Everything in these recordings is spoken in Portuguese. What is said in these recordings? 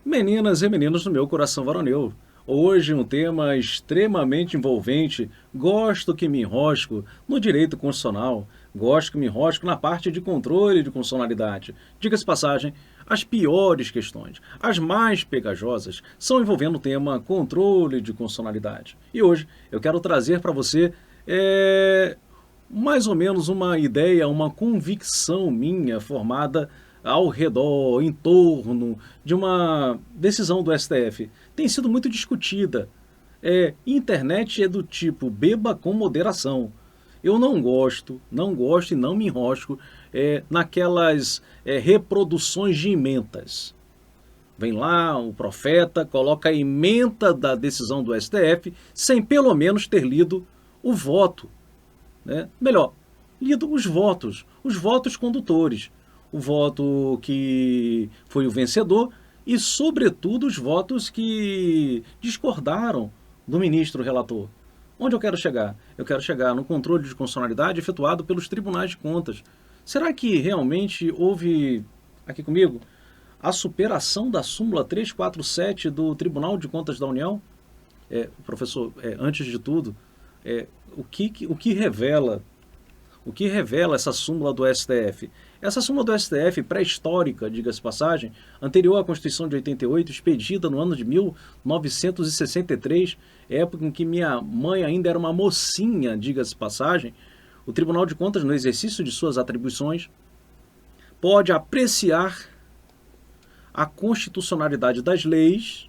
Meninas e meninos do meu coração varonil, hoje um tema extremamente envolvente. Gosto que me enrosco no direito constitucional, gosto que me enrosco na parte de controle de constitucionalidade. Diga-se de passagem, as piores questões, as mais pegajosas, são envolvendo o tema controle de constitucionalidade. E hoje eu quero trazer para você mais ou menos uma ideia, uma convicção minha formada ao redor, em torno de uma decisão do STF. Tem sido muito discutida. Internet é do tipo beba com moderação. Eu não gosto e não me enrosco naquelas reproduções de ementas. Vem lá o profeta, coloca a ementa da decisão do STF sem pelo menos ter lido o voto, né? Melhor, lido os votos condutores, o voto que foi o vencedor e, sobretudo, os votos que discordaram do ministro relator. Onde eu quero chegar? Eu quero chegar no controle de constitucionalidade efetuado pelos tribunais de contas. Será que realmente houve, aqui comigo, a superação da súmula 347 do Tribunal de Contas da União? Professor, antes de tudo, é, o que revela essa súmula do STF? Essa súmula do STF, pré-histórica, diga-se passagem, anterior à Constituição de 88, expedida no ano de 1963, época em que minha mãe ainda era uma mocinha, diga-se passagem, o Tribunal de Contas, no exercício de suas atribuições, pode apreciar a constitucionalidade das leis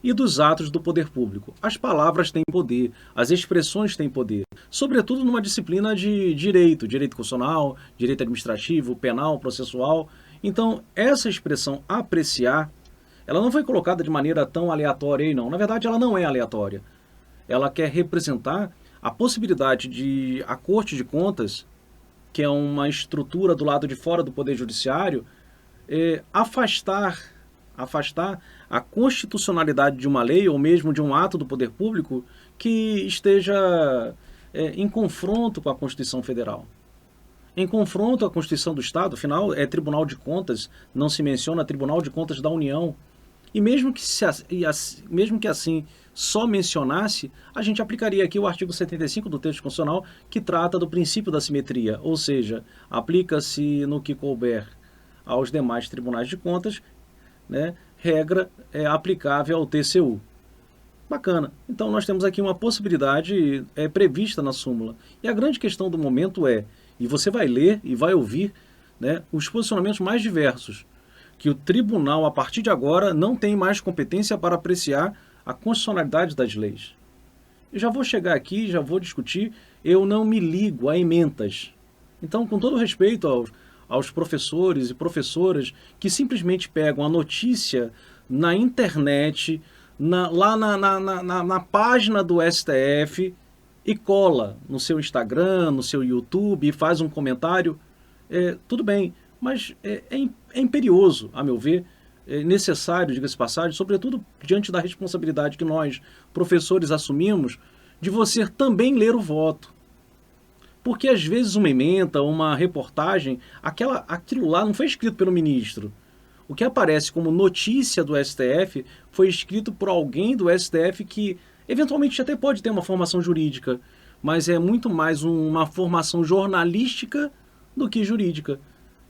e dos atos do poder público. As palavras têm poder, as expressões têm poder, sobretudo numa disciplina de direito constitucional, direito administrativo, penal, processual. Então, essa expressão apreciar, ela não foi colocada de maneira tão aleatória aí, não. Na verdade, ela não é aleatória. Ela quer representar a possibilidade de a Corte de Contas, que é uma estrutura do lado de fora do Poder Judiciário, afastar a constitucionalidade de uma lei ou mesmo de um ato do poder público que esteja em confronto com a Constituição Federal. Em confronto à Constituição do Estado, afinal, é Tribunal de Contas, não se menciona Tribunal de Contas da União. E mesmo que assim só mencionasse, a gente aplicaria aqui o artigo 75 do texto constitucional, que trata do princípio da simetria, ou seja, aplica-se no que couber aos demais tribunais de contas, né, regra aplicável ao TCU. Bacana. Então nós temos aqui uma possibilidade prevista na súmula. E a grande questão do momento e você vai ler e vai ouvir, né, os posicionamentos mais diversos, que o tribunal, a partir de agora, não tem mais competência para apreciar a constitucionalidade das leis. Eu já vou chegar aqui, já vou discutir, eu não me ligo a ementas. Então, com todo respeito aos professores e professoras que simplesmente pegam a notícia na internet, na página do STF e cola no seu Instagram, no seu YouTube e faz um comentário, tudo bem, mas é imperioso, a meu ver, é necessário, diga-se de passagem, sobretudo diante da responsabilidade que nós, professores, assumimos, de você também ler o voto. Porque às vezes uma ementa, uma reportagem, aquilo lá não foi escrito pelo ministro. O que aparece como notícia do STF foi escrito por alguém do STF que eventualmente até pode ter uma formação jurídica, mas é muito mais uma formação jornalística do que jurídica.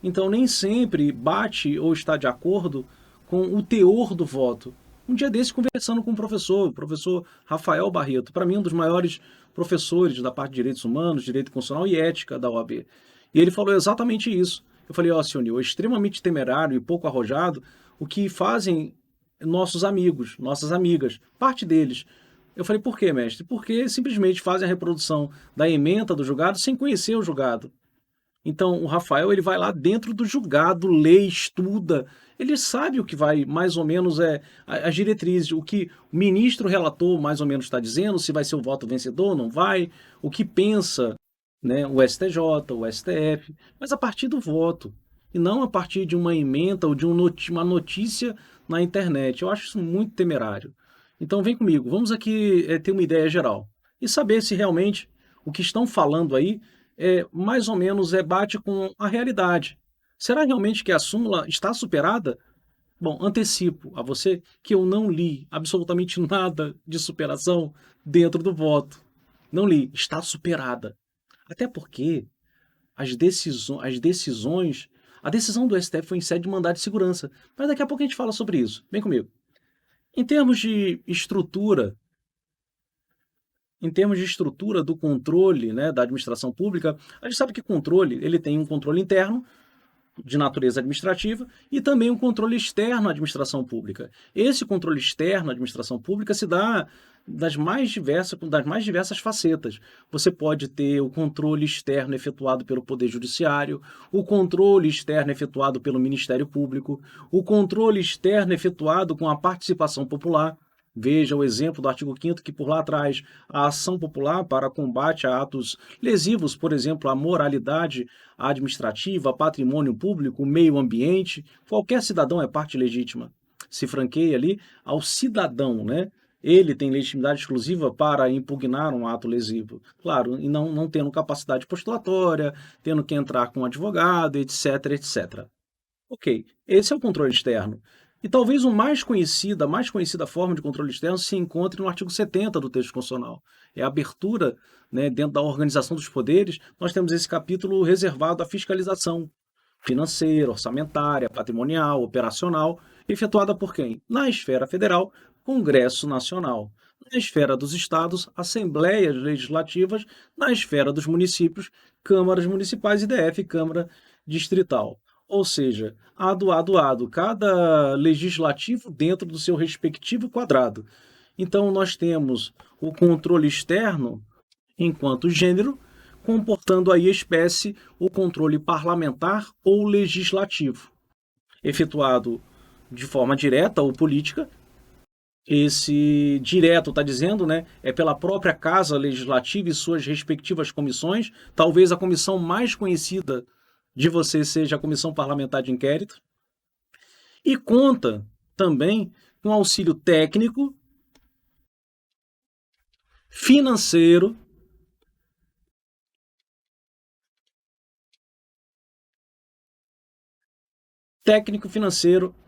Então nem sempre bate ou está de acordo com o teor do voto. Um dia desse, conversando com o professor Rafael Barreto, para mim um dos maiores professores da parte de Direitos Humanos, Direito Constitucional e Ética da OAB. E ele falou exatamente isso. Eu falei, senhor, é extremamente temerário e pouco arrojado o que fazem nossos amigos, nossas amigas, parte deles. Eu falei, por quê, mestre? Porque simplesmente fazem a reprodução da ementa do julgado sem conhecer o julgado. Então, o Rafael, ele vai lá dentro do julgado, lê, estuda, ele sabe o que vai, mais ou menos, as diretrizes, o que o ministro relator mais ou menos está dizendo, se vai ser o voto vencedor, não vai, o que pensa, né, o STJ, o STF, mas a partir do voto, e não a partir de uma ementa ou de uma notícia na internet. Eu acho isso muito temerário. Então, vem comigo, vamos aqui ter uma ideia geral e saber se realmente o que estão falando aí mais ou menos bate com a realidade. Será realmente que a súmula está superada? Bom, antecipo a você que eu não li absolutamente nada de superação dentro do voto. Não li, está superada. Até porque a decisão do STF foi em sede de mandado de segurança. Mas daqui a pouco a gente fala sobre isso. Vem comigo. Em termos de estrutura, do controle, né, da administração pública, a gente sabe que controle, ele tem um controle interno de natureza administrativa e também um controle externo à administração pública. Esse controle externo à administração pública se dá das mais diversas facetas. Você pode ter o controle externo efetuado pelo Poder Judiciário, o controle externo efetuado pelo Ministério Público, o controle externo efetuado com a participação popular. Veja o exemplo do artigo 5º que por lá traz a ação popular para combate a atos lesivos, por exemplo, a moralidade administrativa, patrimônio público, meio ambiente. Qualquer cidadão é parte legítima. Se franqueia ali ao cidadão, né? Ele tem legitimidade exclusiva para impugnar um ato lesivo. Claro, e não tendo capacidade postulatória, tendo que entrar com um advogado, etc, etc. Ok, esse é o controle externo. E talvez a mais conhecida forma de controle externo se encontre no artigo 70 do texto constitucional. É a abertura, né, dentro da organização dos poderes. Nós temos esse capítulo reservado à fiscalização financeira, orçamentária, patrimonial, operacional, efetuada por quem? Na esfera federal, Congresso Nacional. Na esfera dos estados, assembleias legislativas. Na esfera dos municípios, câmaras municipais e DF, Câmara Distrital. Ou seja, ado, cada legislativo dentro do seu respectivo quadrado. Então, nós temos o controle externo, enquanto gênero, comportando aí espécie o controle parlamentar ou legislativo, efetuado de forma direta ou política. Esse direto está dizendo, né, é pela própria Casa Legislativa e suas respectivas comissões, talvez a comissão mais conhecida de você seja a Comissão Parlamentar de Inquérito, e conta também com auxílio técnico, financeiro,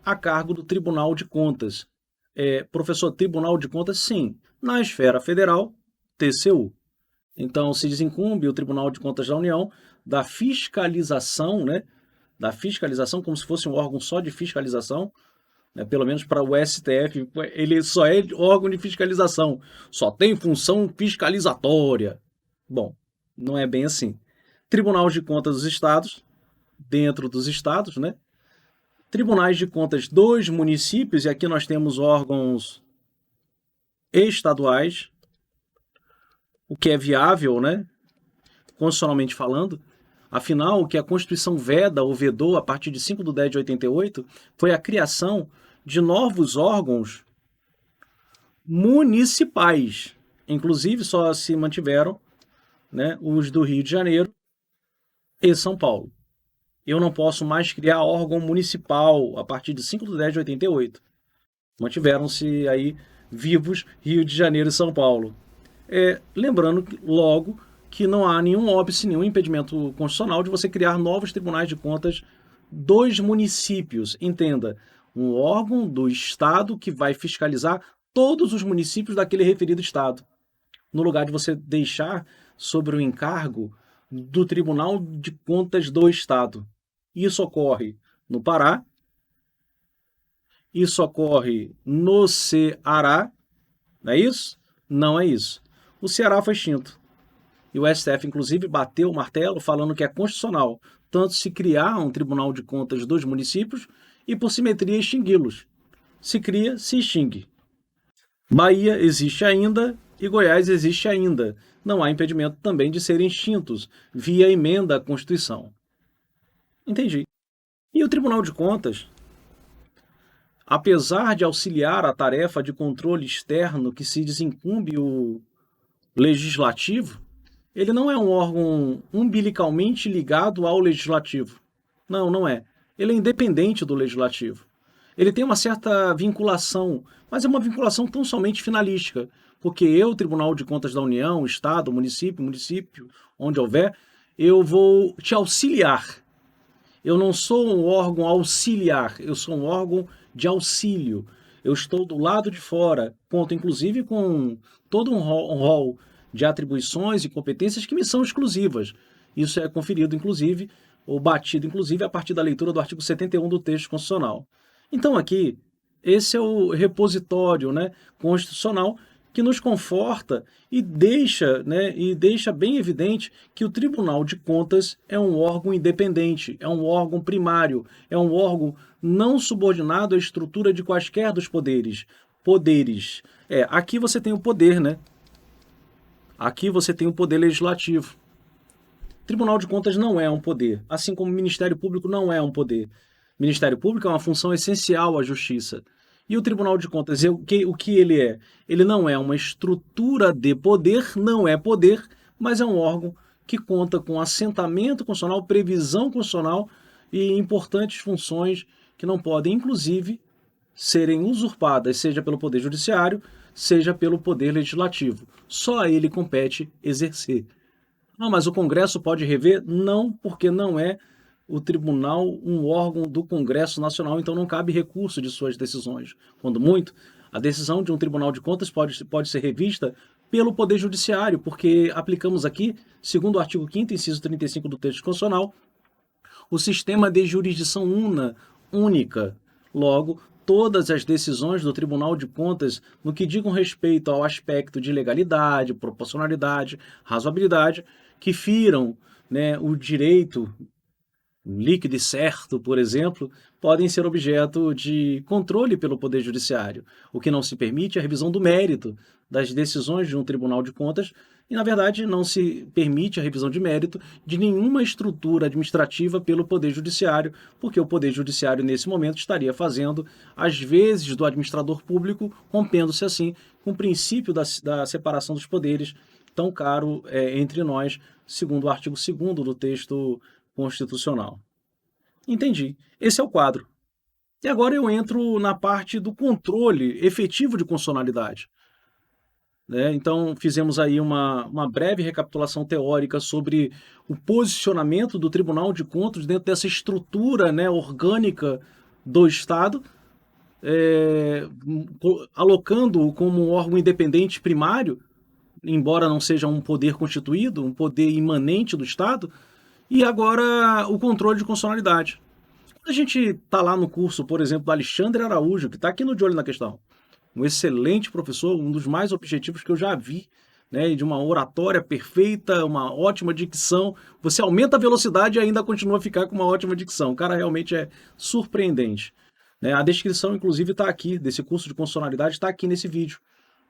a cargo do Tribunal de Contas. Professor, Tribunal de Contas, sim. Na esfera federal, TCU. Então, se desincumbe o Tribunal de Contas da União da fiscalização, né? Da fiscalização como se fosse um órgão só de fiscalização, né? Pelo menos para o STF, ele só é órgão de fiscalização, só tem função fiscalizatória. Bom, não é bem assim. Tribunal de Contas dos Estados, dentro dos estados, né? Tribunais de Contas dos municípios, e aqui nós temos órgãos estaduais, o que é viável, né? Constitucionalmente falando. Afinal, o que a Constituição veda ou vedou a partir de 5/10/88 foi a criação de novos órgãos municipais. Inclusive, só se mantiveram, né, os do Rio de Janeiro e São Paulo. Eu não posso mais criar órgão municipal a partir de 5/10/88. Mantiveram-se aí vivos Rio de Janeiro e São Paulo. Lembrando logo que não há nenhum óbice, nenhum impedimento constitucional de você criar novos tribunais de contas dos municípios. Entenda, um órgão do Estado que vai fiscalizar todos os municípios daquele referido Estado, no lugar de você deixar sobre o encargo do Tribunal de Contas do Estado. Isso ocorre no Pará, isso ocorre no Ceará, não é isso? Não é isso. O Ceará foi extinto. E o STF, inclusive, bateu o martelo falando que é constitucional tanto se criar um Tribunal de Contas dos municípios e, por simetria, extingui-los. Se cria, se extingue. Bahia existe ainda e Goiás existe ainda. Não há impedimento também de serem extintos via emenda à Constituição. Entendi. E o Tribunal de Contas, apesar de auxiliar a tarefa de controle externo que se desincumbe o legislativo, ele não é um órgão umbilicalmente ligado ao legislativo. Não, não é. Ele é independente do legislativo. Ele tem uma certa vinculação, mas é uma vinculação tão somente finalística, porque eu, Tribunal de Contas da União, Estado, município, onde houver, eu vou te auxiliar. Eu não sou um órgão auxiliar, eu sou um órgão de auxílio. Eu estou do lado de fora, conto inclusive com todo um rol de atribuições e competências que me são exclusivas. Isso é conferido, inclusive, ou batido, inclusive, a partir da leitura do artigo 71 do texto constitucional. Então, aqui, esse é o repositório, né, constitucional que nos conforta e deixa bem evidente que o Tribunal de Contas é um órgão independente, é um órgão primário, é um órgão não subordinado à estrutura de quaisquer dos poderes. Poderes. Aqui você tem o poder, né? Aqui você tem o poder legislativo. Tribunal de Contas não é um poder, assim como o Ministério Público não é um poder. O Ministério Público é uma função essencial à justiça. E o Tribunal de Contas, o que ele é? Ele não é uma estrutura de poder, não é poder, mas é um órgão que conta com assentamento constitucional, previsão constitucional e importantes funções que não podem, inclusive, serem usurpadas, seja pelo Poder Judiciário, seja pelo Poder Legislativo. Só a ele compete exercer. Não, mas o Congresso pode rever? Não, porque não é o tribunal um órgão do Congresso Nacional, então não cabe recurso de suas decisões. Quando muito, a decisão de um Tribunal de Contas pode ser revista pelo Poder Judiciário, porque aplicamos aqui, segundo o artigo 5º, inciso 35 do texto constitucional, o sistema de jurisdição única. Logo, todas as decisões do Tribunal de Contas, no que digam respeito ao aspecto de legalidade, proporcionalidade, razoabilidade, que firam, né, o direito líquido e certo, por exemplo, podem ser objeto de controle pelo Poder Judiciário. O que não se permite é a revisão do mérito das decisões de um Tribunal de Contas e, na verdade, não se permite a revisão de mérito de nenhuma estrutura administrativa pelo Poder Judiciário, porque o Poder Judiciário, nesse momento, estaria fazendo as vezes do administrador público, rompendo-se, assim, com o princípio da separação dos poderes, tão caro entre nós, segundo o artigo 2º do texto constitucional. Entendi. Esse é o quadro. E agora eu entro na parte do controle efetivo de constitucionalidade. Então, fizemos aí uma breve recapitulação teórica sobre o posicionamento do Tribunal de Contas dentro dessa estrutura, né, orgânica do Estado, alocando-o como um órgão independente primário, embora não seja um poder constituído, um poder imanente do Estado, e agora o controle de constitucionalidade. Quando a gente está lá no curso, por exemplo, do Alexandre Araújo, que está aqui no De Olho na Questão, um excelente professor, um dos mais objetivos que eu já vi, né, de uma oratória perfeita, uma ótima dicção. Você aumenta a velocidade e ainda continua a ficar com uma ótima dicção. O cara realmente é surpreendente. A descrição, inclusive, está aqui, desse curso de constitucionalidade, está aqui nesse vídeo.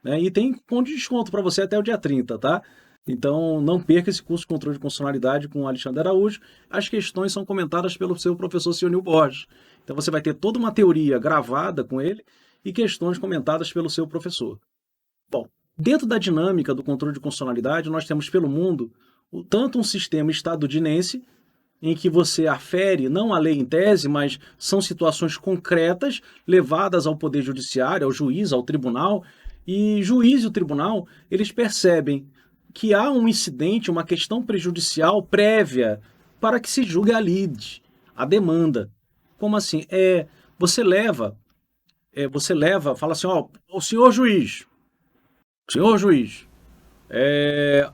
E tem ponto de desconto para você até o dia 30, tá? Então, não perca esse curso de controle de constitucionalidade com o Alexandre Araújo. As questões são comentadas pelo seu professor Sionil Borges. Então, você vai ter toda uma teoria gravada com ele e questões comentadas pelo seu professor. Bom, dentro da dinâmica do controle de constitucionalidade, nós temos pelo mundo tanto um sistema estadunidense, em que você afere não a lei em tese, mas são situações concretas levadas ao Poder Judiciário, ao juiz, ao tribunal, e juiz e o tribunal, eles percebem que há um incidente, uma questão prejudicial prévia para que se julgue a lide, a demanda. Como assim? Você leva, fala assim, o senhor juiz,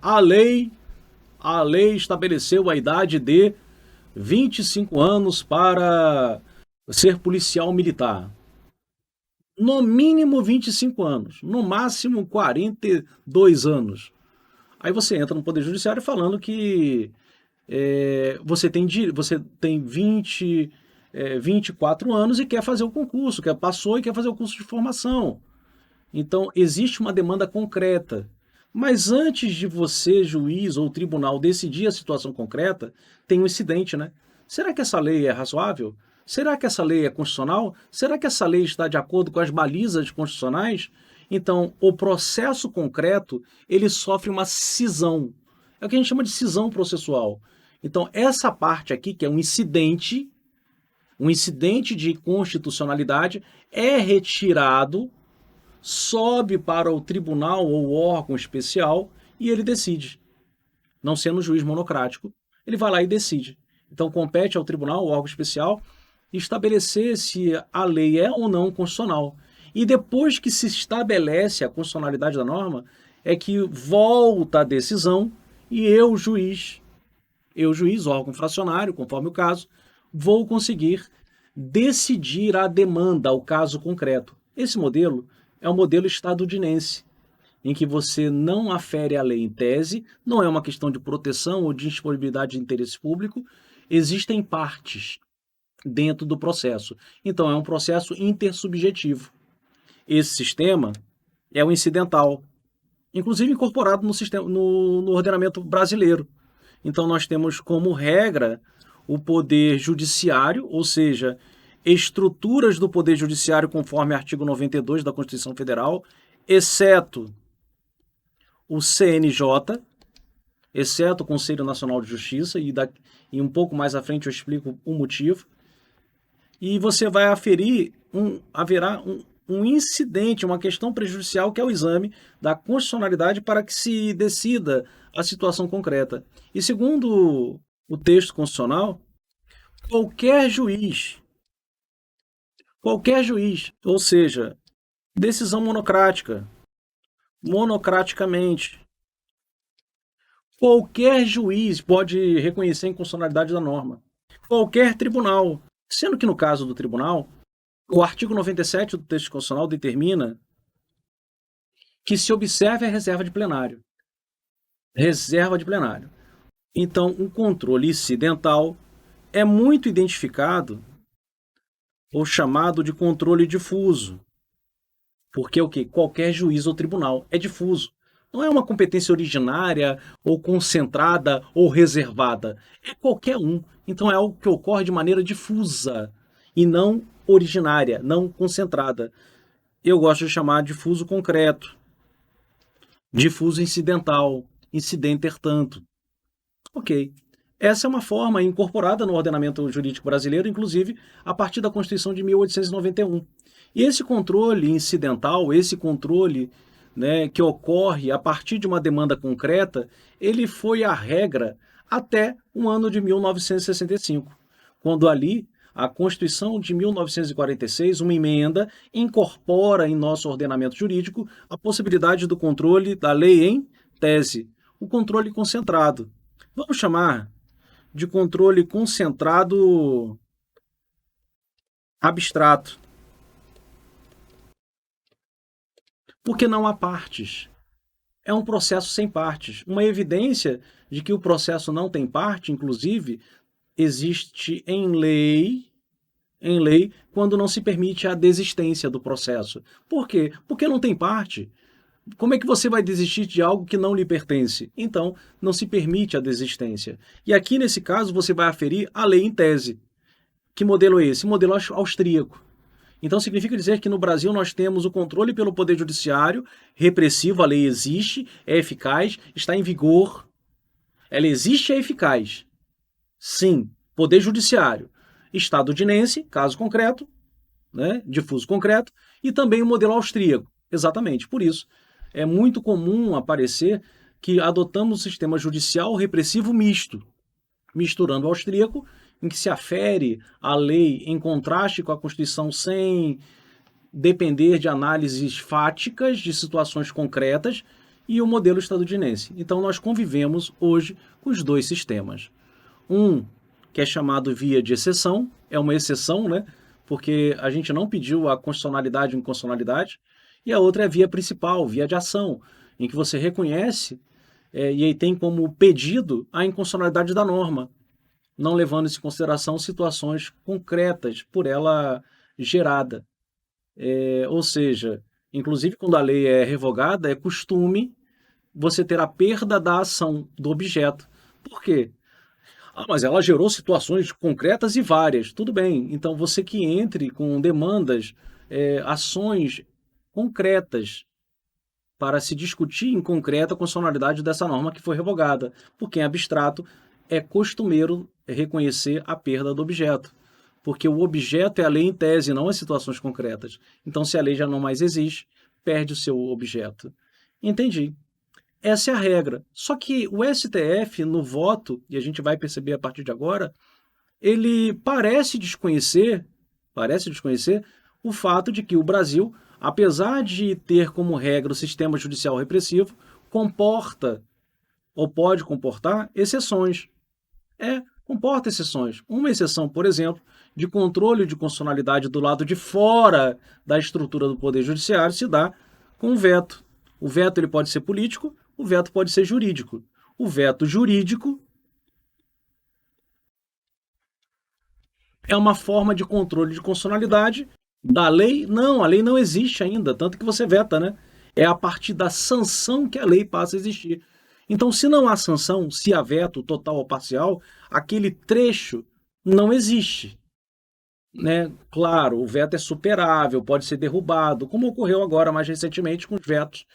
a lei estabeleceu a idade de 25 anos para ser policial militar. No mínimo 25 anos, no máximo 42 anos. Aí você entra no Poder Judiciário falando que você tem 24 anos e quer fazer o concurso, passou e quer fazer o curso de formação. Então, existe uma demanda concreta. Mas antes de você, juiz ou tribunal, decidir a situação concreta, tem um incidente, né? Será que essa lei é razoável? Será que essa lei é constitucional? Será que essa lei está de acordo com as balizas constitucionais? Então, o processo concreto, ele sofre uma cisão. É o que a gente chama de cisão processual. Então, essa parte aqui, que é um incidente de constitucionalidade, é retirado, sobe para o tribunal ou órgão especial e ele decide. Não sendo um juiz monocrático, ele vai lá e decide. Então, compete ao tribunal, ao órgão especial, estabelecer se a lei é ou não constitucional. E depois que se estabelece a constitucionalidade da norma, é que volta a decisão e eu, juiz, órgão fracionário, conforme o caso, vou conseguir decidir a demanda, o caso concreto. Esse modelo é o modelo estadunidense, em que você não afere a lei em tese, não é uma questão de proteção ou de disponibilidade de interesse público, existem partes dentro do processo. Então é um processo intersubjetivo. Esse sistema é o incidental, inclusive incorporado no, sistema, no ordenamento brasileiro. Então nós temos como regra o poder judiciário, ou seja, estruturas do poder judiciário conforme artigo 92 da Constituição Federal, exceto o CNJ, exceto o Conselho Nacional de Justiça, e um pouco mais à frente eu explico o motivo. E você vai aferir, haverá um incidente, uma questão prejudicial, que é o exame da constitucionalidade para que se decida a situação concreta. E segundo o texto constitucional, qualquer juiz, ou seja, decisão monocraticamente, qualquer juiz pode reconhecer a inconstitucionalidade da norma. Qualquer tribunal. Sendo que no caso do tribunal, o artigo 97 do texto constitucional determina que se observe a reserva de plenário. Reserva de plenário. Então, um controle incidental é muito identificado ou chamado de controle difuso. Porque o que? Qualquer juiz ou tribunal é difuso. Não é uma competência originária, ou concentrada, ou reservada. É qualquer um. Então é algo que ocorre de maneira difusa e não originária, não concentrada. Eu gosto de chamar de difuso concreto, difuso incidental, incidenter tanto. Ok. Essa é uma forma incorporada no ordenamento jurídico brasileiro, inclusive a partir da Constituição de 1891. E esse controle incidental, esse controle, né, que ocorre a partir de uma demanda concreta, ele foi a regra até o ano de 1965, quando ali a Constituição de 1946, uma emenda, incorpora em nosso ordenamento jurídico a possibilidade do controle da lei em tese, o controle concentrado. Vamos chamar de controle concentrado abstrato. Porque não há partes. É um processo sem partes. Uma evidência de que o processo não tem parte, inclusive, existe em lei, quando não se permite a desistência do processo. Por quê? Porque não tem parte. Como é que você vai desistir de algo que não lhe pertence? Então, não se permite a desistência. E aqui, nesse caso, você vai aferir a lei em tese. Que modelo é esse? Modelo austríaco. Então significa dizer que no Brasil nós temos o controle pelo poder judiciário, repressivo, a lei existe, é eficaz, está em vigor. Ela existe e é eficaz. Sim, poder judiciário. Estadunidense, caso concreto, né, difuso concreto, e também o modelo austríaco. Exatamente, por isso é muito comum aparecer que adotamos o sistema judicial repressivo misto, misturando o austríaco, em que se afere a lei em contraste com a Constituição sem depender de análises fáticas de situações concretas, e o modelo estadunidense. Então nós convivemos hoje com os dois sistemas. Um que é chamado via de exceção, é uma exceção, né? Porque a gente não pediu a constitucionalidade ou inconstitucionalidade, e a outra é via principal, via de ação, em que você reconhece e aí tem como pedido a inconstitucionalidade da norma, não levando em consideração situações concretas por ela gerada. Ou seja, inclusive quando a lei é revogada, é costume você ter a perda da ação do objeto. Por quê? Mas ela gerou situações concretas e várias. Tudo bem, então você que entre com demandas, ações concretas para se discutir em concreto a constitucionalidade dessa norma que foi revogada. Porque em abstrato é costumeiro reconhecer a perda do objeto. Porque o objeto é a lei em tese, não as situações concretas. Então, se a lei já não mais existe, perde o seu objeto. Entendi. Essa é a regra. Só que o STF, no voto, e a gente vai perceber a partir de agora, ele parece desconhecer parece desconhecer o fato de que o Brasil, apesar de ter como regra o sistema judicial repressivo, comporta ou pode comportar exceções. Comporta exceções. Uma exceção, por exemplo, de controle de constitucionalidade do lado de fora da estrutura do Poder Judiciário se dá com o veto. O veto ele pode ser político, o veto pode ser jurídico. O veto jurídico é uma forma de controle de constitucionalidade da lei. Não, a lei não existe ainda, tanto que você veta, né? É a partir da sanção que a lei passa a existir. Então, se não há sanção, se há veto total ou parcial, aquele trecho não existe. Né? Claro, o veto é superável, pode ser derrubado, como ocorreu agora mais recentemente com os vetos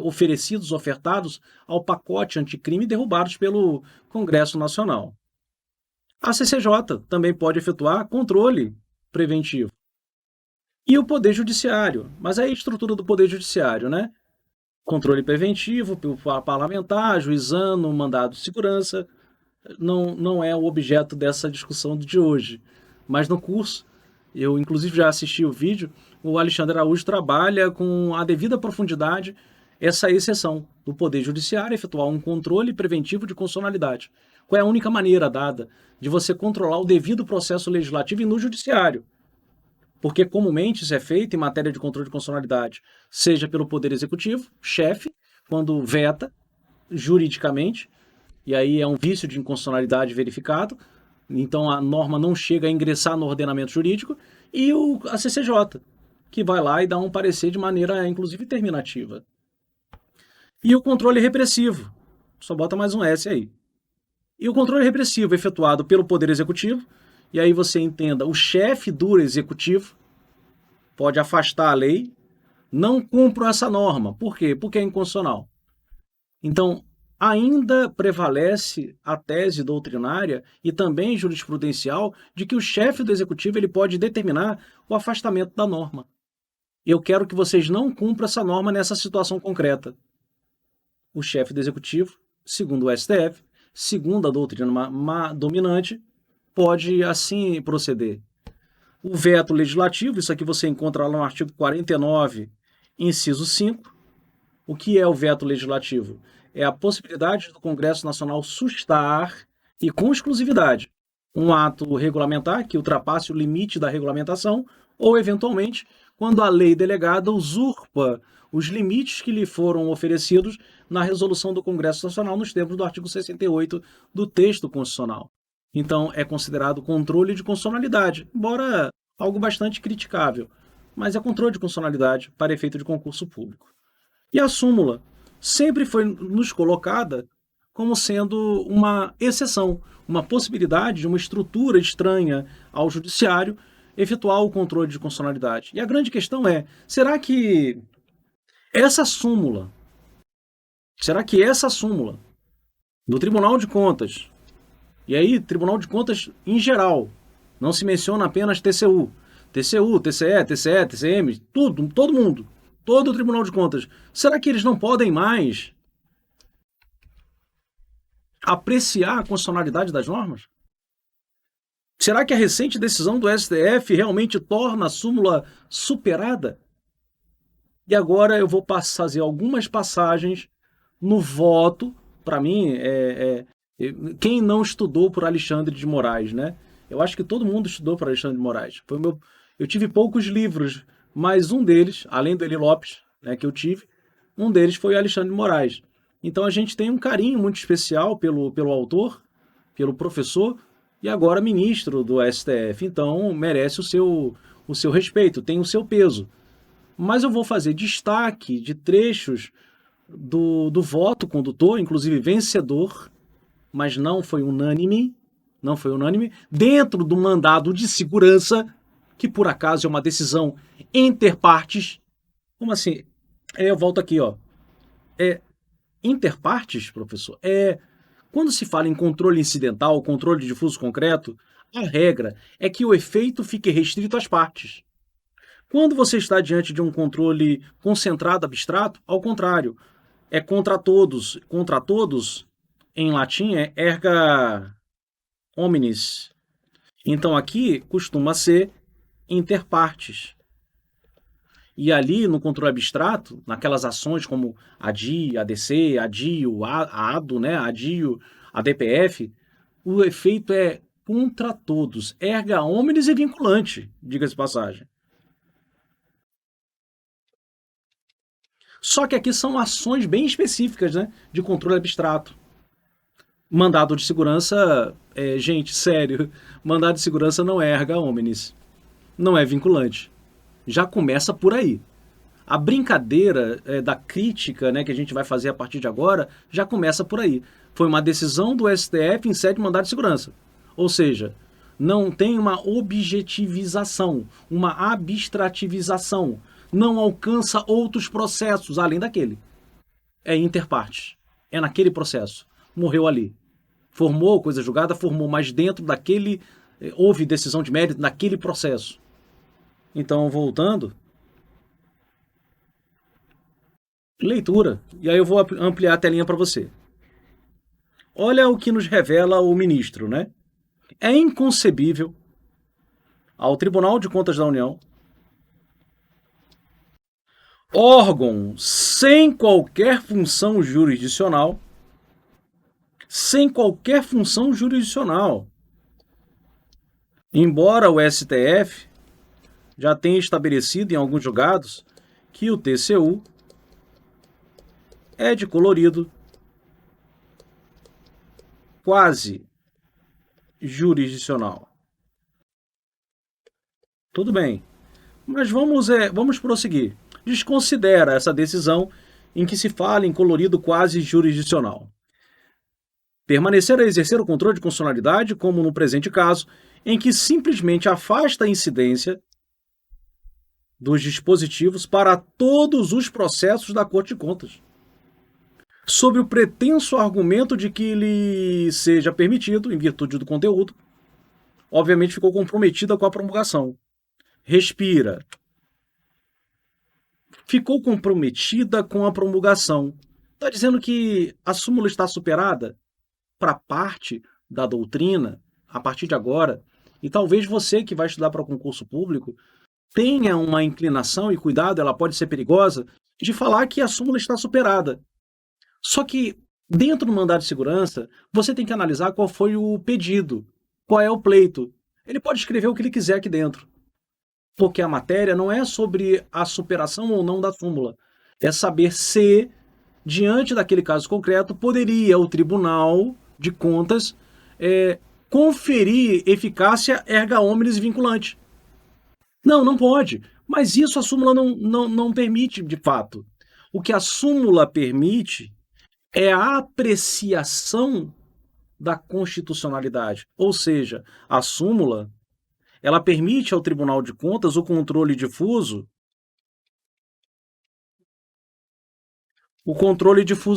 oferecidos, ofertados ao pacote anticrime derrubados pelo Congresso Nacional. A CCJ também pode efetuar controle preventivo. E o Poder Judiciário, mas aí a estrutura do Poder Judiciário, né? Controle preventivo, parlamentar, juizando, mandado de segurança, não é o objeto dessa discussão de hoje. Mas no curso, eu inclusive já assisti o vídeo, o Alexandre Araújo trabalha com a devida profundidade essa exceção do Poder Judiciário efetuar um controle preventivo de constitucionalidade. Qual é a única maneira dada de você controlar o devido processo legislativo e no judiciário? Porque comumente isso é feito em matéria de controle de constitucionalidade, seja pelo Poder Executivo, chefe, quando veta juridicamente, e aí é um vício de inconstitucionalidade verificado, então a norma não chega a ingressar no ordenamento jurídico, e a CCJ, que vai lá e dá um parecer de maneira, inclusive, terminativa. E o controle repressivo, só bota mais um S aí. E o controle repressivo efetuado pelo Poder Executivo, e aí você entenda, o chefe do Executivo pode afastar a lei, não cumpram essa norma. Por quê? Porque é inconstitucional. Então, ainda prevalece a tese doutrinária e também jurisprudencial de que o chefe do Executivo ele pode determinar o afastamento da norma. Eu quero que vocês não cumpram essa norma nessa situação concreta. O chefe do Executivo, segundo o STF, segundo a doutrina dominante, pode assim proceder. O veto legislativo, isso aqui você encontra lá no artigo 49, inciso 5. O que é o veto legislativo? É a possibilidade do Congresso Nacional sustar, e com exclusividade, um ato regulamentar que ultrapasse o limite da regulamentação, ou, eventualmente, quando a lei delegada usurpa os limites que lhe foram oferecidos na resolução do Congresso Nacional nos termos do artigo 68 do texto constitucional. Então, é considerado controle de constitucionalidade, embora algo bastante criticável, mas é controle de constitucionalidade para efeito de concurso público. E a súmula sempre foi nos colocada como sendo uma exceção, uma possibilidade de uma estrutura estranha ao judiciário efetuar o controle de constitucionalidade. E a grande questão é, será que essa súmula do Tribunal de Contas, e aí Tribunal de Contas em geral, não se menciona apenas TCU, TCE, TCE, TCM, tudo, todo mundo, todo o Tribunal de Contas, será que eles não podem mais apreciar a constitucionalidade das normas? Será que a recente decisão do STF realmente torna a súmula superada? E agora eu vou fazer algumas passagens no voto, para mim, quem não estudou por Alexandre de Moraes, né? Eu acho que todo mundo estudou por Alexandre de Moraes. Eu tive poucos livros, mas um deles, além do Eli Lopes, né, que eu tive, um deles foi Alexandre de Moraes. Então a gente tem um carinho muito especial pelo autor, pelo professor, e agora ministro do STF. Então merece o seu respeito, tem o seu peso. Mas eu vou fazer destaque de trechos do voto condutor, inclusive vencedor, mas não foi unânime, dentro do mandado de segurança, que por acaso é uma decisão interpartes. Como assim? Eu volto aqui, ó. Interpartes, professor, quando se fala em controle incidental, controle de difuso concreto, a regra é que o efeito fique restrito às partes. Quando você está diante de um controle concentrado abstrato, ao contrário, é contra todos. Contra todos, em latim, é erga omnes. Então aqui costuma ser interpartes. E ali, no controle abstrato, naquelas ações como ADI, ADC, ADIO, ADO, né, ADIO, ADPF, o efeito é contra todos, erga omnes e vinculante, diga-se de passagem. Só que aqui são ações bem específicas, né, de controle abstrato. Mandado de segurança, gente, sério, mandado de segurança não é erga omnes, não é vinculante. Já começa por aí. A brincadeira da crítica, né, que a gente vai fazer a partir de agora já começa por aí. Foi uma decisão do STF em sede de mandado de segurança. Ou seja, não tem uma objetivização, uma abstrativização. Não alcança outros processos além daquele. É interpartes. É naquele processo. Morreu ali. Formou coisa julgada, formou, mas dentro daquele. Houve decisão de mérito naquele processo. Então, voltando. Leitura. E aí eu vou ampliar a telinha para você. Olha o que nos revela o ministro, né? É inconcebível ao Tribunal de Contas da União, órgão sem qualquer função jurisdicional, embora o STF já tenha estabelecido em alguns julgados que o TCU é de colorido quase jurisdicional. Tudo bem, mas vamos prosseguir. Desconsidera essa decisão em que se fala em colorido quase jurisdicional. Permanecer a exercer o controle de constitucionalidade, como no presente caso, em que simplesmente afasta a incidência dos dispositivos para todos os processos da Corte de Contas, sob o pretenso argumento de que lhe seja permitido, em virtude do conteúdo, obviamente ficou comprometida com a promulgação. Respira. Ficou comprometida com a promulgação. Está dizendo que a súmula está superada para parte da doutrina, a partir de agora, e talvez você que vai estudar para o concurso público tenha uma inclinação, e cuidado, ela pode ser perigosa, de falar que a súmula está superada. Só que, dentro do mandado de segurança, você tem que analisar qual foi o pedido, qual é o pleito. Ele pode escrever o que ele quiser aqui dentro. Porque a matéria não é sobre a superação ou não da súmula. É saber se, diante daquele caso concreto, poderia o Tribunal de Contas conferir eficácia erga omnes vinculante. Não pode. Mas isso a súmula não permite, de fato. O que a súmula permite é a apreciação da constitucionalidade. Ou seja, a súmula ela permite ao Tribunal de Contas o controle difuso,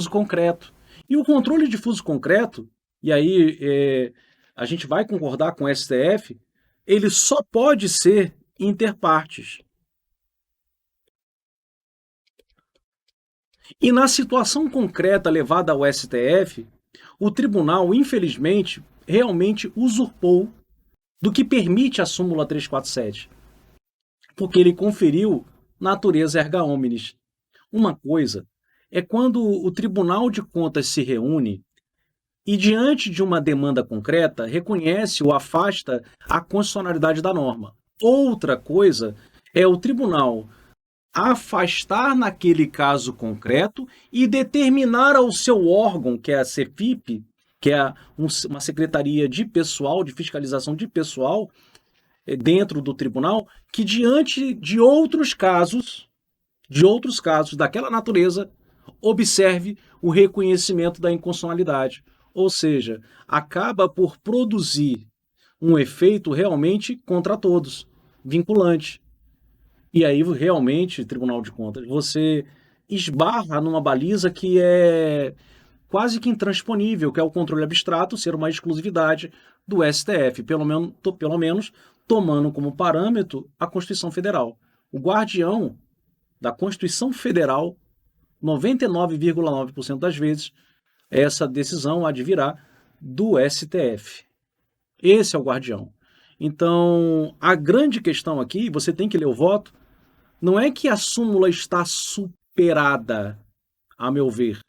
concreto. E o controle difuso concreto, e aí a gente vai concordar com o STF, ele só pode ser interpartes. E na situação concreta levada ao STF, o tribunal, infelizmente, realmente usurpou do que permite a súmula 347, porque ele conferiu natureza erga omnes. Uma coisa é quando o Tribunal de Contas se reúne e, diante de uma demanda concreta, reconhece ou afasta a constitucionalidade da norma. Outra coisa é o tribunal afastar naquele caso concreto e determinar ao seu órgão, que é a CEFIP, que é uma secretaria de pessoal, de fiscalização de pessoal, dentro do tribunal, que diante de outros casos daquela natureza, observe o reconhecimento da inconstitucionalidade. Ou seja, acaba por produzir um efeito realmente contra todos, vinculante. E aí, realmente, Tribunal de Contas, você esbarra numa baliza que é quase que intransponível, que é o controle abstrato ser uma exclusividade do STF, pelo menos tomando como parâmetro a Constituição Federal. O guardião da Constituição Federal, 99,9% das vezes, essa decisão advirá do STF. Esse é o guardião. Então, a grande questão aqui, você tem que ler o voto, não é que a súmula está superada, a meu ver.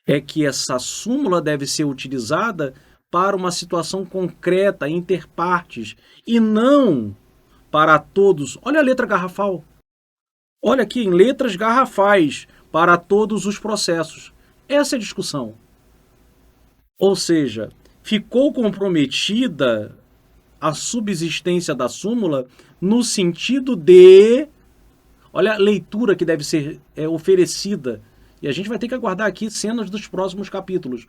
É que essa súmula deve ser utilizada para uma situação concreta, inter partes, e não para todos. Olha a letra garrafal. Olha aqui, em letras garrafais, para todos os processos. Essa é a discussão. Ou seja, ficou comprometida a subsistência da súmula no sentido de. Olha a leitura que deve ser oferecida. E a gente vai ter que aguardar aqui cenas dos próximos capítulos.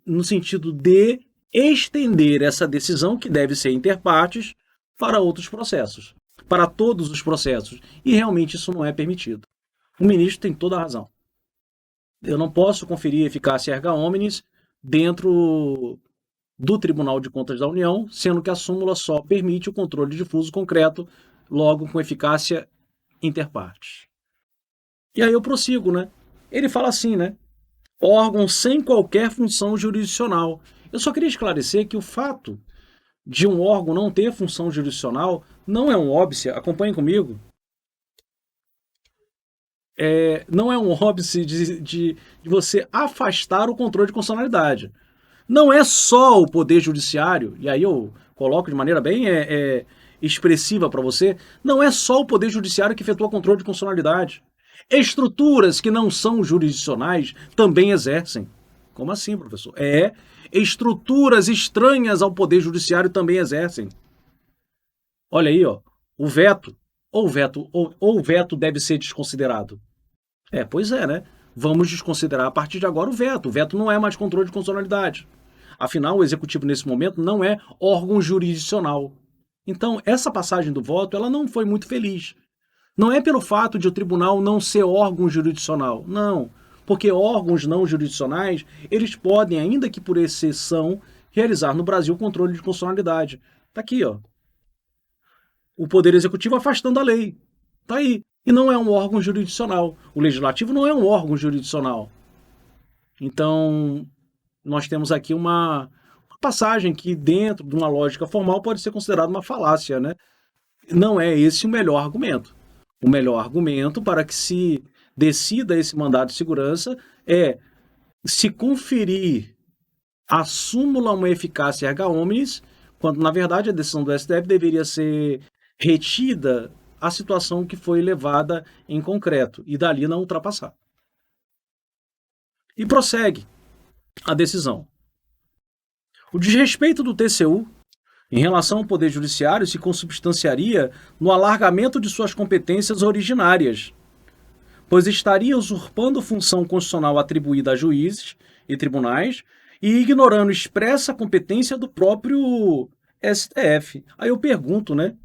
No sentido de estender essa decisão, que deve ser inter partes, para outros processos. Para todos os processos. E realmente isso não é permitido. O ministro tem toda a razão. Eu não posso conferir eficácia erga omnes dentro do Tribunal de Contas da União, sendo que a súmula só permite o controle difuso concreto, logo com eficácia inter partes. E aí eu prossigo, né? Ele fala assim, né? Órgão sem qualquer função jurisdicional. Eu só queria esclarecer que o fato de um órgão não ter função jurisdicional não é um óbice, acompanhe comigo, não é um óbice de você afastar o controle de constitucionalidade. Não é só o Poder Judiciário, e aí eu coloco de maneira bem expressiva para você, não é só o Poder Judiciário que efetua controle de constitucionalidade. Estruturas que não são jurisdicionais também exercem. Como assim, professor? Estruturas estranhas ao Poder Judiciário também exercem. Olha aí, ó, o veto. Ou o veto deve ser desconsiderado. Pois é, né? Vamos desconsiderar a partir de agora o veto. O veto não é mais controle de constitucionalidade. Afinal, o executivo nesse momento não é órgão jurisdicional. Então, essa passagem do voto, ela não foi muito feliz. Não é pelo fato de o tribunal não ser órgão jurisdicional, não. Porque órgãos não jurisdicionais, eles podem, ainda que por exceção, realizar no Brasil controle de constitucionalidade. Tá aqui, ó. O Poder Executivo afastando a lei. Tá aí. E não é um órgão jurisdicional. O Legislativo não é um órgão jurisdicional. Então, nós temos aqui uma passagem que, dentro de uma lógica formal, pode ser considerada uma falácia, né? Não é esse o melhor argumento. O melhor argumento para que se decida esse mandado de segurança é se conferir a súmula uma eficácia erga omnes, quando, na verdade, a decisão do STF deveria ser retida a situação que foi levada em concreto, e dali não ultrapassar. E prossegue a decisão. O desrespeito do TCU em relação ao Poder Judiciário se consubstanciaria no alargamento de suas competências originárias, pois estaria usurpando função constitucional atribuída a juízes e tribunais e ignorando expressa competência do próprio STF. Aí eu pergunto, né?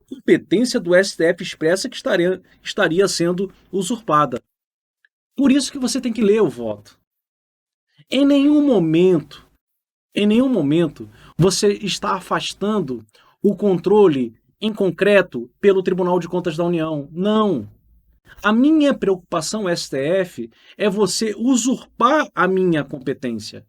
Competência do STF expressa que estaria sendo usurpada. Por isso que você tem que ler o voto. Em nenhum momento, você está afastando o controle em concreto pelo Tribunal de Contas da União. Não. A minha preocupação, STF, é você usurpar a minha competência.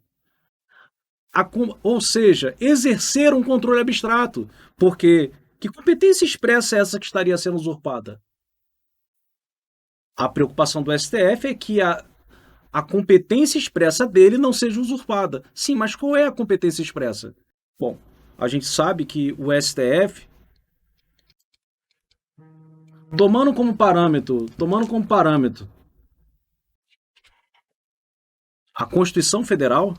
Ou seja, exercer um controle abstrato. Porque que competência expressa é essa que estaria sendo usurpada? A preocupação do STF é que a competência expressa dele não seja usurpada. Sim, mas qual é a competência expressa? Bom, a gente sabe que o STF, tomando como parâmetro a Constituição Federal,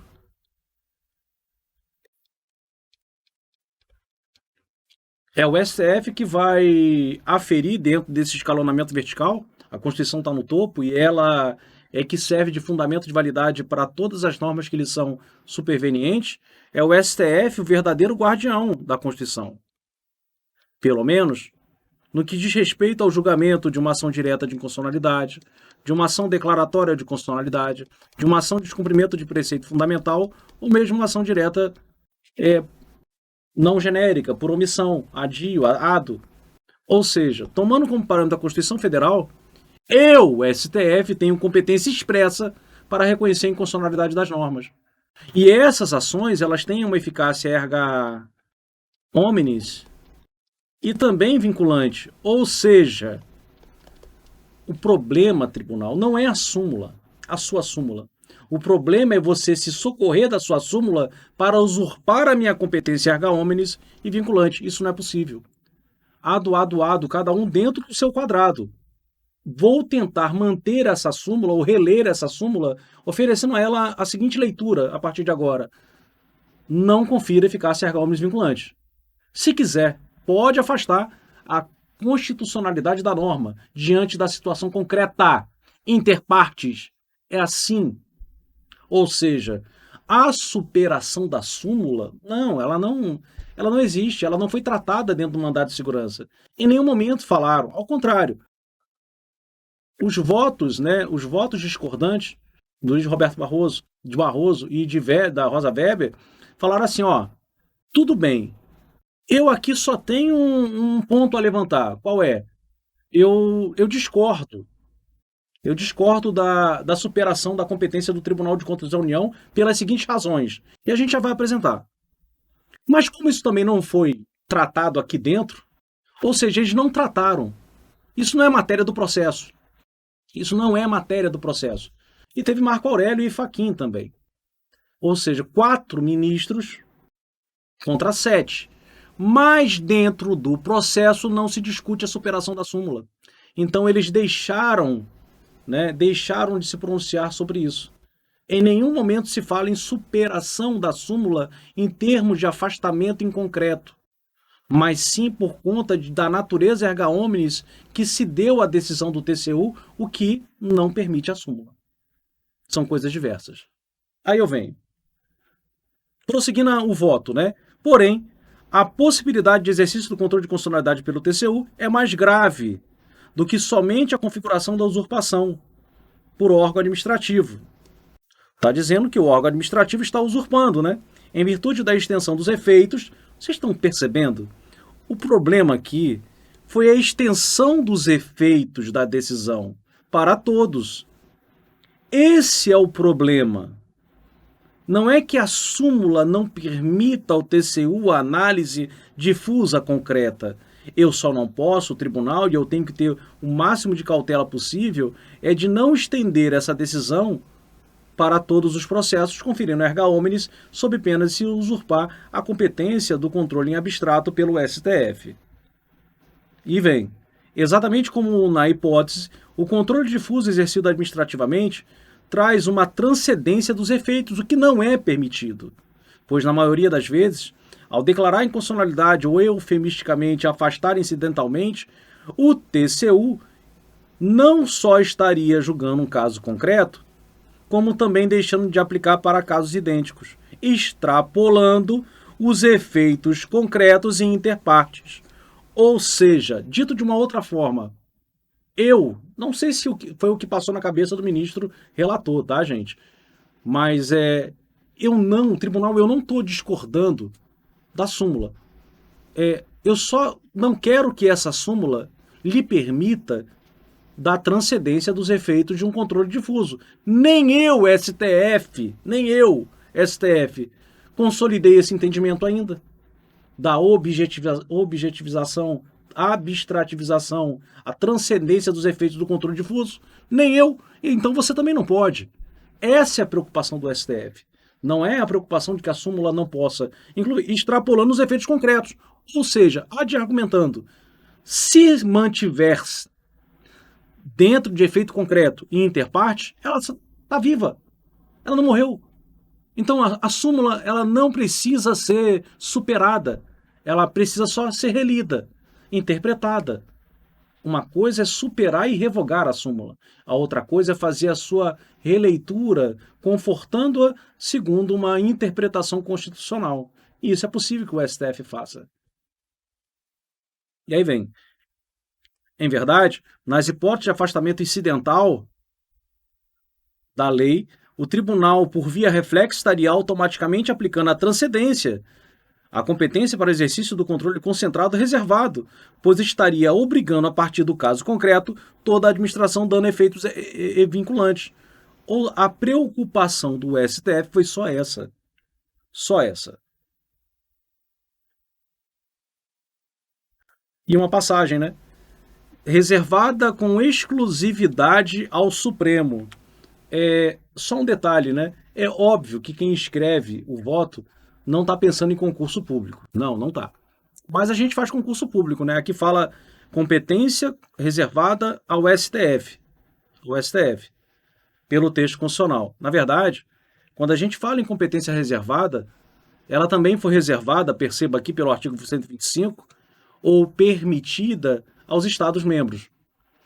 é o STF que vai aferir dentro desse escalonamento vertical. A Constituição está no topo e ela é que serve de fundamento de validade para todas as normas que lhe são supervenientes. É o STF o verdadeiro guardião da Constituição. Pelo menos no que diz respeito ao julgamento de uma ação direta de inconstitucionalidade, de uma ação declaratória de constitucionalidade, de uma ação de descumprimento de preceito fundamental, ou mesmo uma ação direta não genérica, por omissão, adio, ado. Ou seja, tomando como parâmetro a Constituição Federal, eu, STF, tenho competência expressa para reconhecer a inconstitucionalidade das normas. E essas ações, elas têm uma eficácia erga omnes e também vinculante. Ou seja, o problema, tribunal, não é a súmula, a sua súmula. O problema é você se socorrer da sua súmula para usurpar a minha competência erga omnes e vinculante. Isso não é possível. Ado, cada um dentro do seu quadrado. Vou tentar manter essa súmula ou reler essa súmula, oferecendo a ela a seguinte leitura a partir de agora. Não confira eficácia erga omnes vinculante. Se quiser, pode afastar a constitucionalidade da norma diante da situação concreta. Interpartes. É assim. Ou seja, a superação da súmula, ela não existe, ela não foi tratada dentro do mandado de segurança. Em nenhum momento falaram, ao contrário. Os votos, né, os votos discordantes do Luiz Roberto Barroso e da Rosa Weber falaram assim, ó, tudo bem, eu aqui só tenho um ponto a levantar. Qual é? Eu discordo. Eu discordo da superação da competência do Tribunal de Contas da União pelas seguintes razões. E a gente já vai apresentar. Mas como isso também não foi tratado aqui dentro, ou seja, eles não trataram. Isso não é matéria do processo. Isso não é matéria do processo. E teve Marco Aurélio e Fachin também. Ou seja, 4 ministros contra 7. Mas dentro do processo não se discute a superação da súmula. Então eles deixaram de se pronunciar sobre isso. Em nenhum momento se fala em superação da súmula em termos de afastamento em concreto, mas sim por conta da natureza erga omnes que se deu a decisão do TCU, o que não permite a súmula. São coisas diversas. Aí eu venho. Prosseguindo o voto, né? Porém, a possibilidade de exercício do controle de constitucionalidade pelo TCU é mais grave do que somente a configuração da usurpação por órgão administrativo. Está dizendo que o órgão administrativo está usurpando, né? Em virtude da extensão dos efeitos, vocês estão percebendo? O problema aqui foi a extensão dos efeitos da decisão para todos. Esse é o problema. Não é que a súmula não permita ao TCU a análise difusa concreta. Eu só não posso, o tribunal, e eu tenho que ter o máximo de cautela possível, é de não estender essa decisão para todos os processos, conferindo erga omnes, sob pena de se usurpar a competência do controle em abstrato pelo STF. E vem, exatamente como na hipótese, o controle difuso exercido administrativamente traz uma transcendência dos efeitos, o que não é permitido, pois na maioria das vezes, ao declarar inconstitucionalidade ou eufemisticamente afastar incidentalmente, o TCU não só estaria julgando um caso concreto, como também deixando de aplicar para casos idênticos, extrapolando os efeitos concretos em interpartes. Ou seja, dito de uma outra forma, eu não sei se foi o que passou na cabeça do ministro relator, tá, gente? Mas o tribunal, eu não estou discordando da súmula. Eu só não quero que essa súmula lhe permita da transcendência dos efeitos de um controle difuso. Nem eu, STF, consolidei esse entendimento ainda da objetivização, abstrativização, a transcendência dos efeitos do controle difuso. Nem eu. Então você também não pode. Essa é a preocupação do STF. Não é a preocupação de que a súmula não possa incluir, extrapolando os efeitos concretos. Ou seja, argumentando, se mantiver dentro de efeito concreto e interparte, ela está viva. Ela não morreu. Então a súmula ela não precisa ser superada. Ela precisa só ser relida, interpretada. Uma coisa é superar e revogar a súmula. A outra coisa é fazer a sua releitura, confortando-a segundo uma interpretação constitucional. E isso é possível que o STF faça. E aí vem. Em verdade, nas hipóteses de afastamento incidental da lei, o tribunal, por via reflexa, estaria automaticamente aplicando a transcendência, a competência para o exercício do controle concentrado reservado, pois estaria obrigando, a partir do caso concreto, toda a administração dando efeitos vinculantes. Ou a preocupação do STF foi só essa. Só essa. E uma passagem, né? Reservada com exclusividade ao Supremo. Só um detalhe, né? É óbvio que quem escreve o voto não está pensando em concurso público. Não, não está. Mas a gente faz concurso público, né? Aqui fala competência reservada ao STF. O STF, pelo texto constitucional. Na verdade, quando a gente fala em competência reservada, ela também foi reservada, perceba aqui pelo artigo 125, ou permitida aos Estados-membros.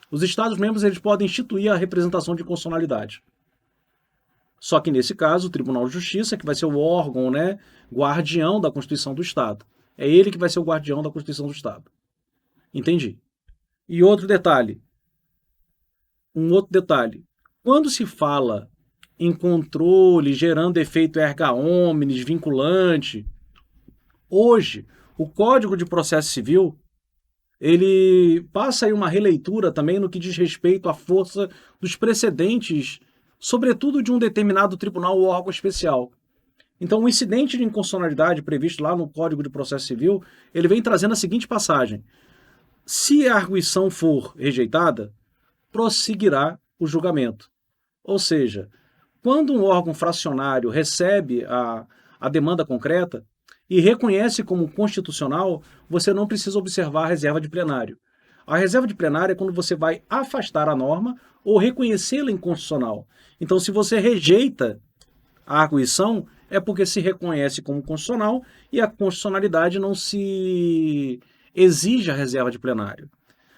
Os Estados-membros eles podem instituir a representação de constitucionalidade. Só que nesse caso, o Tribunal de Justiça, que vai ser o órgão, né, guardião da Constituição do Estado. É ele que vai ser o guardião da Constituição do Estado. Entendi. E um outro detalhe. Quando se fala em controle, gerando efeito erga omnes, vinculante, hoje, o Código de Processo Civil, ele passa aí uma releitura também no que diz respeito à força dos precedentes, sobretudo de um determinado tribunal ou órgão especial. Então, o incidente de inconstitucionalidade previsto lá no Código de Processo Civil, ele vem trazendo a seguinte passagem. Se a arguição for rejeitada, prosseguirá o julgamento. Ou seja, quando um órgão fracionário recebe a demanda concreta e reconhece como constitucional, você não precisa observar a reserva de plenário. A reserva de plenário é quando você vai afastar a norma ou reconhecê-la inconstitucional. Então, se você rejeita a arguição, é porque se reconhece como constitucional e a constitucionalidade não se exige a reserva de plenário.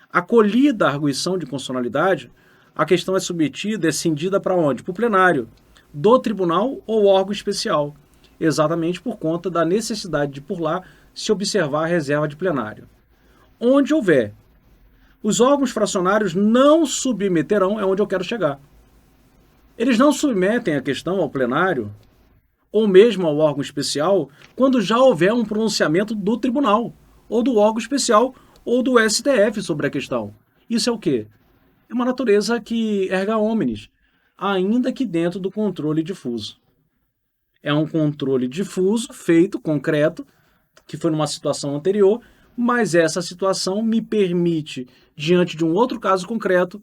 Acolhida a arguição de constitucionalidade, a questão é submetida, é cindida para onde? Para o plenário, do tribunal ou órgão especial, exatamente por conta da necessidade de, por lá, se observar a reserva de plenário. Onde houver, os órgãos fracionários não submeterão, é onde eu quero chegar. Eles não submetem a questão ao plenário, ou mesmo ao órgão especial, quando já houver um pronunciamento do tribunal, ou do órgão especial, ou do STF sobre a questão. Isso é o quê? É uma natureza que erga omnes, ainda que dentro do controle difuso. É um controle difuso, feito, concreto, que foi numa situação anterior, mas essa situação me permite, diante de um outro caso concreto,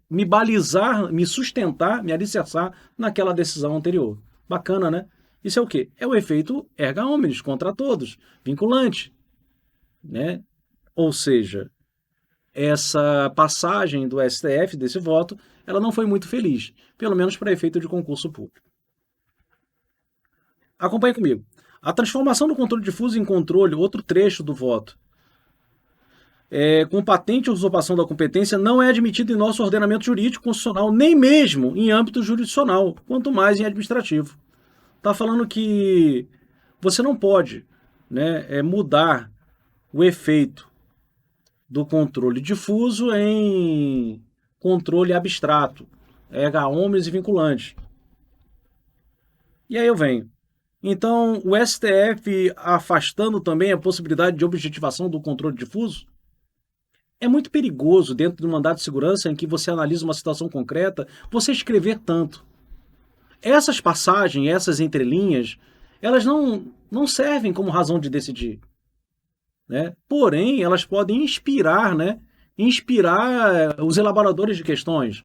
me balizar, me sustentar, me alicerçar naquela decisão anterior. Bacana, né? Isso é o quê? É o efeito erga omnes, contra todos, vinculante, né? Ou seja, essa passagem do STF, desse voto, ela não foi muito feliz, pelo menos para efeito de concurso público. Acompanhe comigo. A transformação do controle difuso em controle, outro trecho do voto, com patente ou usurpação da competência, não é admitido em nosso ordenamento jurídico constitucional, nem mesmo em âmbito jurisdicional, quanto mais em administrativo. Está falando que você não pode, né, mudar o efeito do controle difuso em controle abstrato, erga omnes e vinculante. E aí eu venho. Então, o STF afastando também a possibilidade de objetivação do controle difuso, é muito perigoso dentro do mandato de segurança em que você analisa uma situação concreta, você escrever tanto. Essas passagens, essas entrelinhas, elas não servem como razão de decidir, né? Porém, elas podem inspirar, né? Inspirar os elaboradores de questões.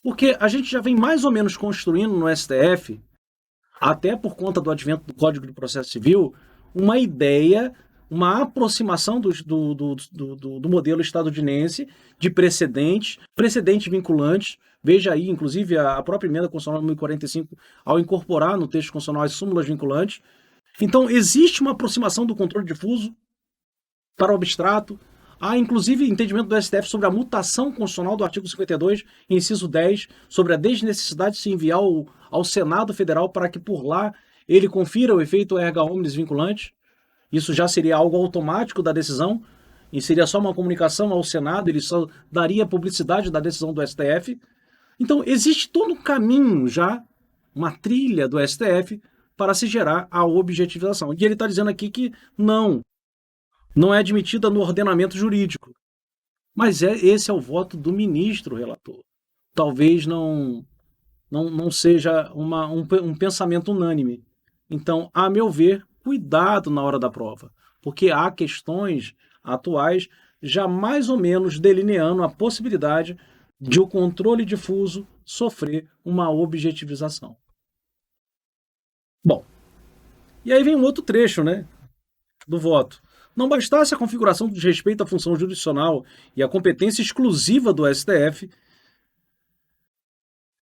Porque a gente já vem mais ou menos construindo no STF, até por conta do advento do Código de Processo Civil, uma ideia, uma aproximação do modelo estadunidense de precedentes vinculantes. Veja aí, inclusive, a própria emenda constitucional 1045, ao incorporar no texto constitucional as súmulas vinculantes. Então, existe uma aproximação do controle difuso para o abstrato. Há, inclusive, entendimento do STF sobre a mutação constitucional do artigo 52, inciso 10, sobre a desnecessidade de se enviar ao Senado Federal para que, por lá, ele confira o efeito erga omnes vinculante. Isso já seria algo automático da decisão, e seria só uma comunicação ao Senado, ele só daria publicidade da decisão do STF. Então, existe todo um caminho já, uma trilha do STF, para se gerar a objetivização. E ele está dizendo aqui que não é admitida no ordenamento jurídico. Mas esse é o voto do ministro relator. Talvez não seja um pensamento unânime. Então, a meu ver, cuidado na hora da prova, porque há questões atuais, já mais ou menos delineando a possibilidade de o controle difuso sofrer uma objetivização. Bom, e aí vem um outro trecho, né, do voto. Não bastasse a configuração de respeito à função jurisdicional e à competência exclusiva do STF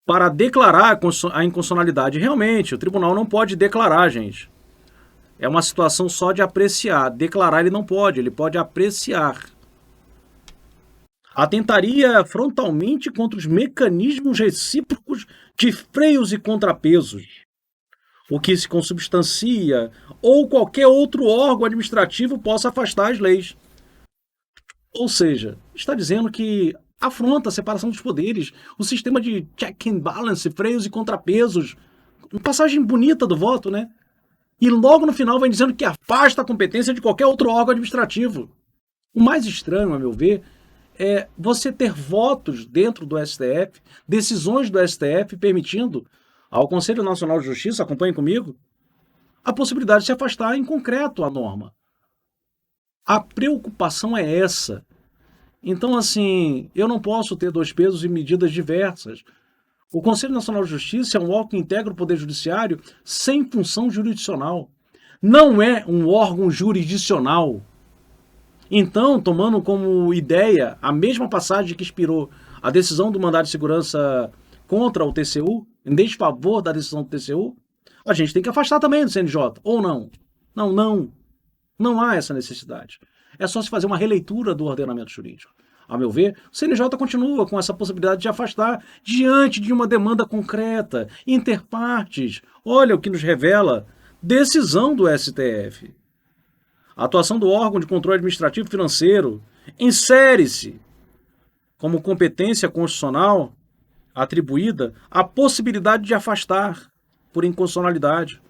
para declarar a inconstitucionalidade. Realmente, o tribunal não pode declarar, gente. É uma situação só de apreciar. Declarar ele não pode, ele pode apreciar. Atentaria frontalmente contra os mecanismos recíprocos de freios e contrapesos, o que se consubstancia ou qualquer outro órgão administrativo possa afastar as leis. Ou seja, está dizendo que afronta a separação dos poderes, o sistema de check and balance, freios e contrapesos. Uma passagem bonita do voto, né? E logo no final vem dizendo que afasta a competência de qualquer outro órgão administrativo. O mais estranho, a meu ver, é você ter votos dentro do STF, decisões do STF permitindo ao Conselho Nacional de Justiça, acompanhe comigo, a possibilidade de se afastar em concreto a norma. A preocupação é essa. Então, assim, eu não posso ter dois pesos e medidas diversas. O Conselho Nacional de Justiça é um órgão que integra o Poder Judiciário sem função jurisdicional. Não é um órgão jurisdicional. Então, tomando como ideia a mesma passagem que inspirou a decisão do mandado de segurança contra o TCU, em desfavor da decisão do TCU, a gente tem que afastar também do CNJ, ou não? Não há essa necessidade. É só se fazer uma releitura do ordenamento jurídico. A meu ver, o CNJ continua com essa possibilidade de afastar diante de uma demanda concreta, interpartes. Olha o que nos revela decisão do STF. A atuação do órgão de controle administrativo financeiro insere-se como competência constitucional atribuída a possibilidade de afastar por inconstitucionalidade.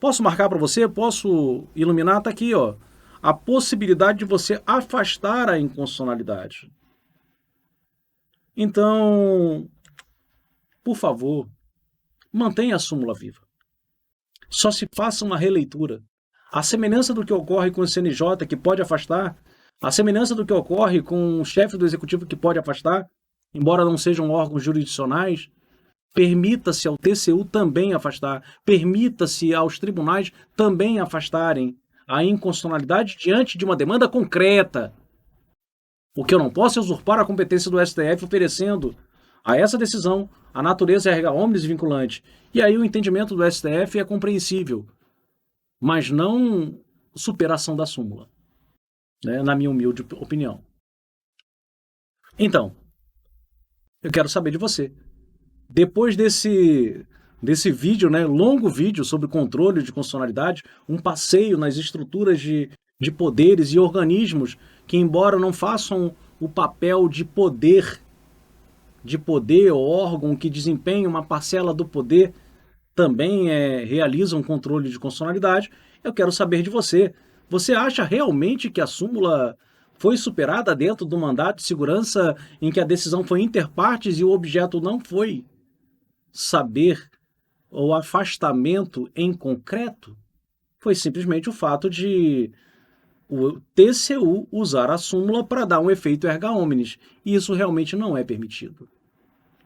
Posso marcar para você? Posso iluminar? Está aqui, ó. A possibilidade de você afastar a inconstitucionalidade. Então, por favor, mantenha a súmula viva. Só se faça uma releitura. A semelhança do que ocorre com o CNJ, que pode afastar, a semelhança do que ocorre com o chefe do executivo, que pode afastar, embora não sejam órgãos jurisdicionais, permita-se ao TCU também afastar, permita-se aos tribunais também afastarem a inconstitucionalidade diante de uma demanda concreta. O que eu não posso é usurpar a competência do STF oferecendo a essa decisão a natureza erga omnes vinculante. E aí o entendimento do STF é compreensível, mas não superação da súmula, né, na minha humilde opinião. Então, eu quero saber de você. Depois desse vídeo, né, longo vídeo sobre controle de constitucionalidade, um passeio nas estruturas de poderes e organismos que, embora não façam o papel de poder, ou órgão que desempenha uma parcela do poder, também realizam controle de constitucionalidade, eu quero saber de você. Você acha realmente que a súmula foi superada dentro do mandato de segurança em que a decisão foi inter partes e o objeto não foi saber o afastamento em concreto? Foi simplesmente o fato de o TCU usar a súmula para dar um efeito erga omnes. E isso realmente não é permitido.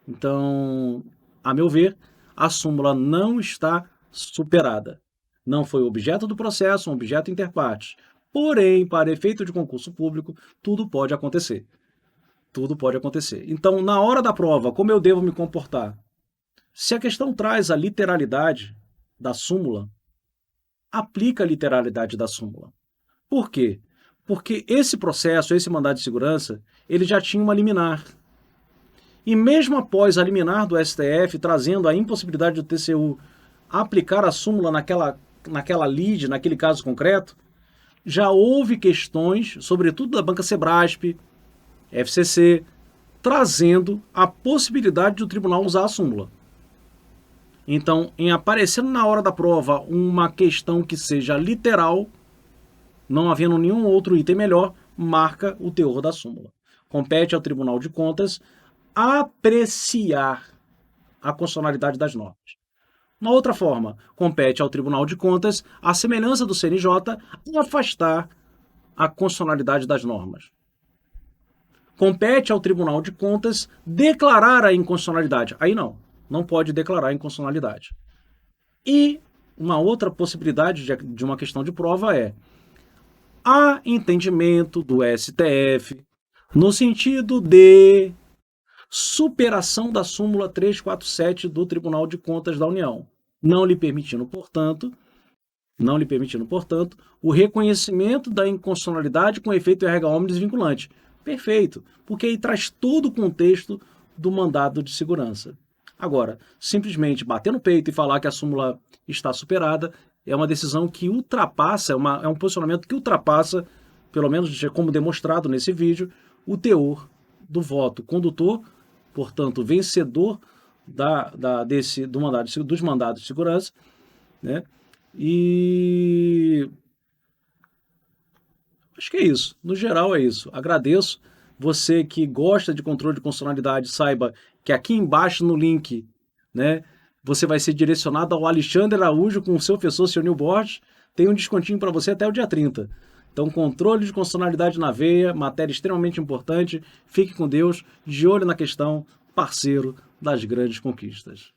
Então, a meu ver, a súmula não está superada. Não foi objeto do processo, um objeto inter partes. Porém, para efeito de concurso público, tudo pode acontecer. Tudo pode acontecer. Então, na hora da prova, como eu devo me comportar? Se a questão traz a literalidade da súmula, aplica a literalidade da súmula. Por quê? Porque esse processo, esse mandado de segurança, ele já tinha uma liminar. E mesmo após a liminar do STF, trazendo a impossibilidade do TCU aplicar a súmula naquela lide, naquele caso concreto, já houve questões, sobretudo da Banca Sebrasp, FCC, trazendo a possibilidade do tribunal usar a súmula. Então, em aparecendo na hora da prova uma questão que seja literal, não havendo nenhum outro item melhor, marca o teor da súmula. Compete ao Tribunal de Contas apreciar a constitucionalidade das normas. Uma outra forma, compete ao Tribunal de Contas, à semelhança do CNJ, afastar a constitucionalidade das normas. Compete ao Tribunal de Contas declarar a inconstitucionalidade. Aí não pode declarar a inconstitucionalidade. E uma outra possibilidade de uma questão de prova é: há entendimento do STF no sentido de superação da súmula 347 do Tribunal de Contas da União, não lhe permitindo, portanto, o reconhecimento da inconstitucionalidade com efeito erga omnes vinculante. Perfeito, porque aí traz todo o contexto do mandado de segurança. Agora, simplesmente bater no peito e falar que a súmula está superada é uma decisão que ultrapassa, é um posicionamento que ultrapassa, pelo menos como demonstrado nesse vídeo, o teor do voto condutor, portanto, vencedor dos mandados de segurança, né? E acho que é isso. No geral é isso. Agradeço. Você que gosta de controle de constitucionalidade, saiba que aqui embaixo no link, né, você vai ser direcionado ao Alexandre Araújo com o seu professor Sionil Borges. Tem um descontinho para você até o dia 30. Então, controle de constitucionalidade na veia, matéria extremamente importante. Fique com Deus, de olho na questão, parceiro das grandes conquistas.